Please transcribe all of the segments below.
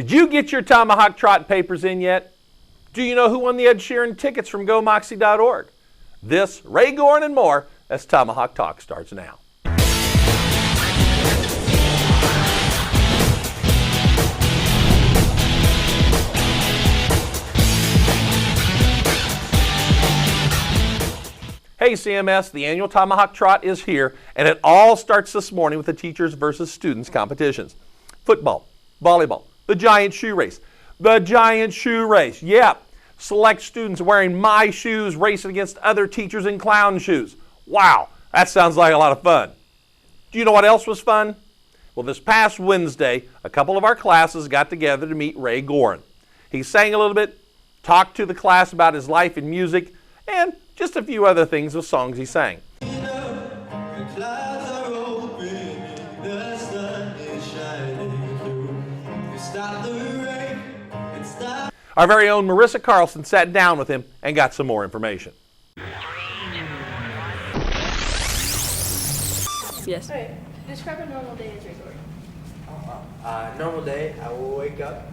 Did you get your Tomahawk Trot papers in yet? Do you know who won the Ed Sheeran tickets from GoMoxie.org? This, Ray Gorin, and more as Tomahawk Talk starts now. Hey CMS, the annual Tomahawk Trot is here, and it all starts this morning with the Teachers versus Students competitions. Football, volleyball, the giant shoe race. The giant shoe race, yep. Select students wearing my shoes racing against other teachers in clown shoes. Wow, that sounds like a lot of fun. Do you know what else was fun? Well, this past Wednesday, a couple of our classes got together to meet Ray Gorin. He sang a little bit, talked to the class about his life in music, and just a few other things with songs he sang. Our very own Marissa Carlson sat down with him and got some more information. Yes. All right. Describe a normal day as regular. Normal day, I will wake up,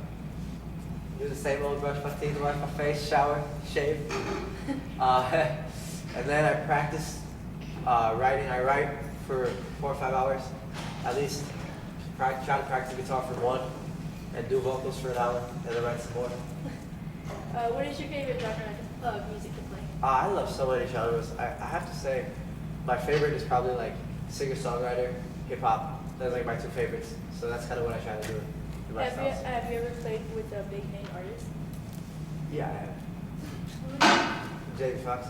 do the same old brush my teeth, wash my face, shower, shave. And then I practice writing. I write for 4 or 5 hours, at least. Try to practice guitar for 1, and do vocals for an hour, and then write some more. What is your favorite genre of music to play? I love so many genres. I have to say, my favorite is probably like singer-songwriter, hip-hop. Those are like my 2 favorites. So that's kind of what I try to do in my styles. Have you ever played with a big name artist? Yeah, I have. Jamie Foxx.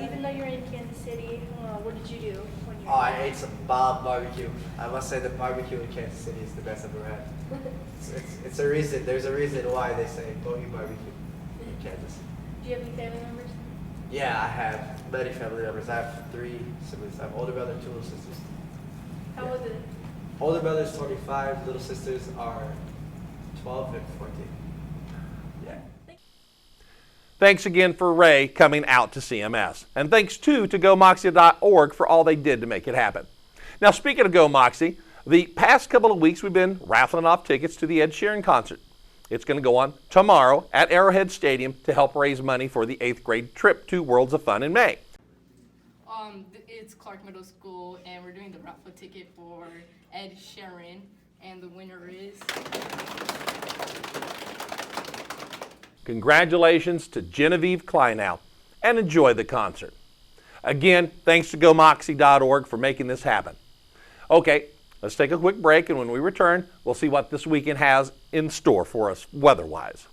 Even though you're in Kansas City, what did you do when you were I ate some bomb barbecue. I must say the barbecue in Kansas City is the best I've ever had. It's a reason. There's a reason why they say go eat barbecue in Kansas. Do you have any family members? Yeah, I have many family members. I have 3 siblings. I have older brother and 2 little sisters. How old is it? Older brother is 25. Little sisters are 12 and 14. Yeah. Thanks again for Ray coming out to CMS. And thanks too to GoMoxie.org for all they did to make it happen. Now speaking of GoMoxie, the past couple of weeks we've been raffling off tickets to the Ed Sheeran concert. It's going to go on tomorrow at Arrowhead Stadium to help raise money for the 8th grade trip to Worlds of Fun in May. It's Clark Middle School, and we're doing the raffle ticket for Ed Sheeran, and the winner is... Congratulations to Genevieve Kleinow, and enjoy the concert. Again, thanks to GoMoxie.org for making this happen. Okay, let's take a quick break, and when we return, we'll see what this weekend has in store for us weather-wise.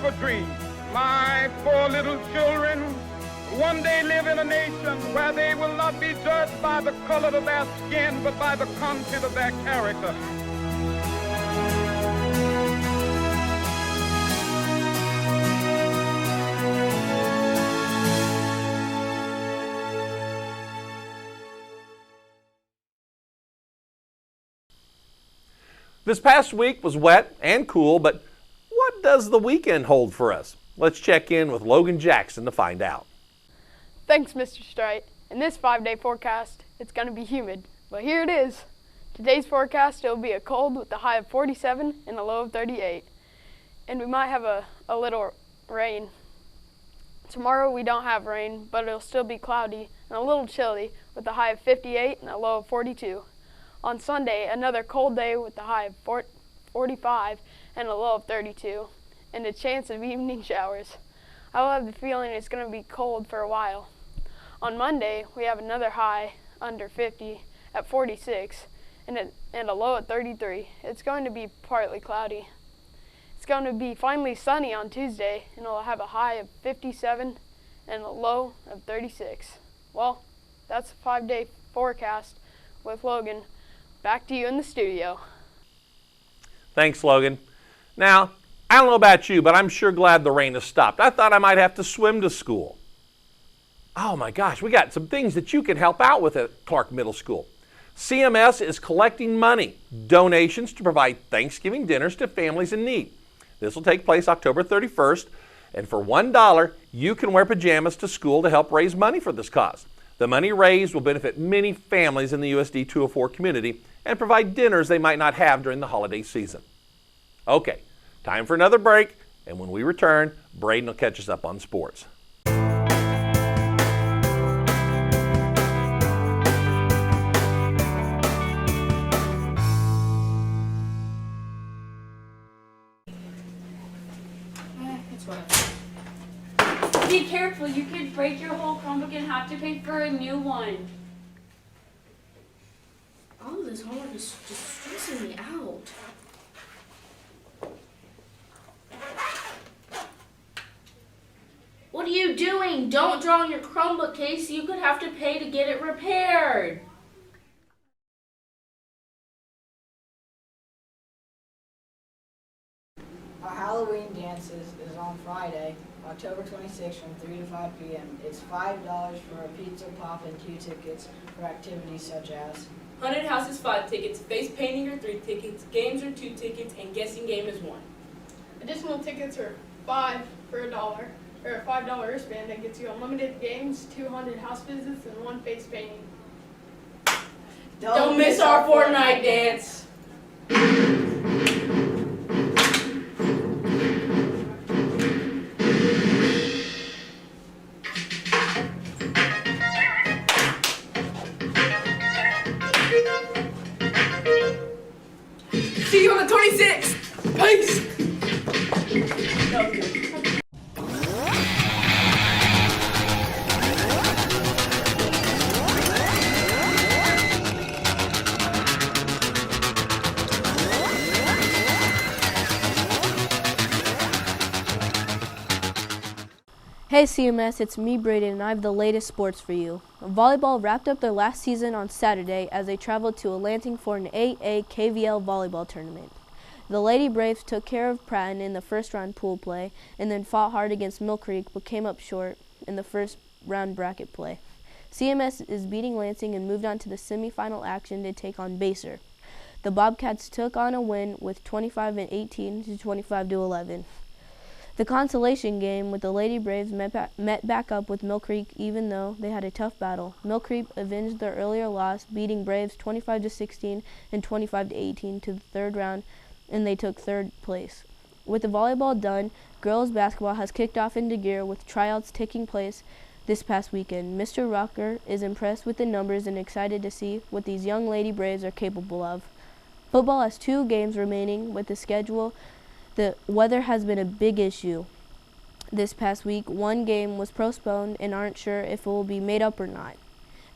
A dream. My 4 little children one day live in a nation where they will not be judged by the color of their skin, but by the content of their character. This past week was wet and cool, but what does the weekend hold for us? Let's check in with Logan Jackson to find out. Thanks, Mr. Strite. In this 5-day forecast, it's going to be humid, but here it is. Today's forecast, it'll be a cold with a high of 47 and a low of 38. And we might have a little rain. Tomorrow we don't have rain, but it'll still be cloudy and a little chilly with a high of 58 and a low of 42. On Sunday, another cold day with a high of 45 and a low of 32, and a chance of evening showers. I will have the feeling it's going to be cold for a while. On Monday, we have another high under 50 at 46 and a low at 33. It's going to be partly cloudy. It's going to be finally sunny on Tuesday, and it'll have a high of 57 and a low of 36. Well, that's a 5-day forecast with Logan. Back to you in the studio. Thanks, Logan. Now, I don't know about you, but I'm sure glad the rain has stopped. I thought I might have to swim to school. Oh my gosh, we got some things that you can help out with at Clark Middle School. CMS is collecting money, donations to provide Thanksgiving dinners to families in need. This will take place October 31st, and for $1, you can wear pajamas to school to help raise money for this cause. The money raised will benefit many families in the USD 204 community and provide dinners they might not have during the holiday season. Okay, time for another break, and when we return, Braden will catch us up on sports. Be careful, you could break your whole Chromebook and have to pay for a new one. All of this homework is just stressing me out. What are you doing? Don't draw on your Chromebook case. You could have to pay to get it repaired. Our Halloween dances is on Friday, October 26th from 3 to 5 p.m. It's $5 for a pizza, pop, and 2 tickets for activities such as Haunted House is 5 tickets, face painting are 3 tickets, games are 2 tickets, and guessing game is 1. Additional tickets are $5 for $1, or a $5 wristband that gets you unlimited games, 2 haunted house visits, and 1 face painting. Don't miss our Fortnite dance! See you on the 26th! Peace! That was good. Hey CMS, it's me Braden and I have the latest sports for you. Volleyball wrapped up their last season on Saturday as they traveled to Lansing for an 8A KVL volleyball tournament. The Lady Braves took care of Pratt in the first round pool play and then fought hard against Mill Creek but came up short in the first round bracket play. CMS is beating Lansing and moved on to the semifinal action to take on Baser. The Bobcats took on a win with 25-18 to 25-11. The consolation game with the Lady Braves met back up with Mill Creek even though they had a tough battle. Mill Creek avenged their earlier loss, beating Braves 25-16 and 25-18 to the third round, and they took third place. With the volleyball done, girls basketball has kicked off into gear with tryouts taking place this past weekend. Mr. Rocker is impressed with the numbers and excited to see what these young Lady Braves are capable of. Football has 2 games remaining with the schedule. The weather has been a big issue this past week. 1 game was postponed and aren't sure if it will be made up or not.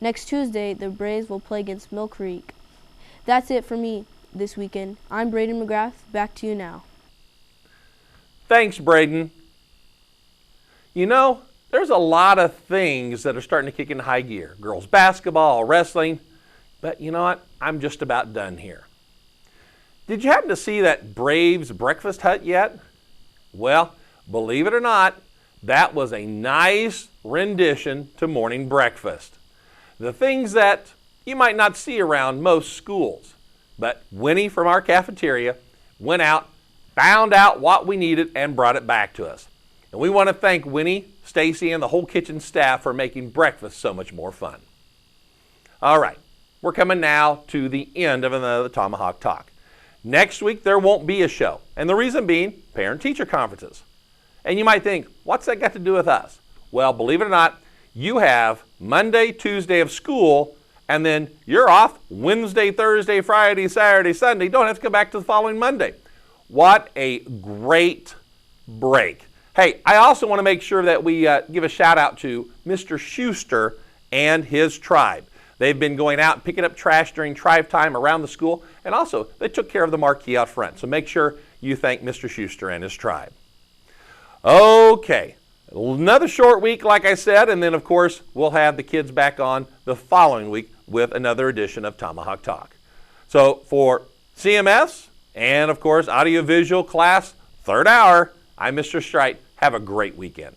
Next Tuesday, the Braves will play against Mill Creek. That's it for me this weekend. I'm Braden McGrath. Back to you now. Thanks, Braden. You know, there's a lot of things that are starting to kick into high gear. Girls basketball, wrestling, but you know what? I'm just about done here. Did you happen to see that Braves breakfast hut yet? Well, believe it or not, that was a nice rendition to morning breakfast. The things that you might not see around most schools. But Winnie from our cafeteria went out, found out what we needed, and brought it back to us. And we want to thank Winnie, Stacy, and the whole kitchen staff for making breakfast so much more fun. All right, we're coming now to the end of another Tomahawk Talk. Next week, there won't be a show, and the reason being parent-teacher conferences. And you might think, what's that got to do with us? Well, believe it or not, you have Monday, Tuesday of school And then you're off Wednesday, Thursday, Friday, Saturday, Sunday. Don't have to come back to the following Monday. What a great break. Hey, I also want to make sure that we give a shout out to Mr. Schuster and his tribe. They've been going out and picking up trash during tribe time around the school, and also they took care of the marquee out front. So make sure you thank Mr. Schuster and his tribe. Okay, another short week, like I said, and then of course we'll have the kids back on the following week with another edition of Tomahawk Talk. So for CMS and of course audiovisual class, third hour, I'm Mr. Strite. Have a great weekend.